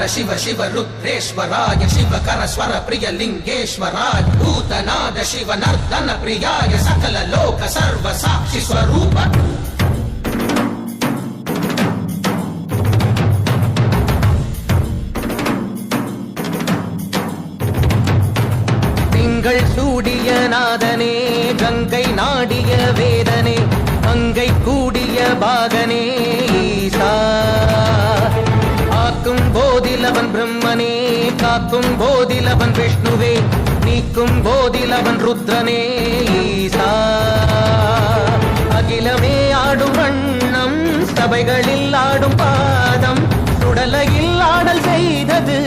शिव शिव रुद्रेश्वराय शिवकर स्वर प्रिय लिंगेश्वराय भूतनाद शिव नर्दन प्रियाय सकल लोक सर्व साक्षि स्वरूप திங்கள் சூடிய நாதனே கங்கை நாடிய வேதனே அங்கை கூடிய பாகனே ஈசா ஆக்கும் போதிலவன் பிரம்மனே காக்கும் போதிலவன் விஷ்ணுவே நீக்கும் போதிலவன் ருத்ரனே ஈசா அகிலமே ஆடும் வண்ணம் சபைகளில் ஆடும் பாதம் சுடலையில் ஆடல் செய்தது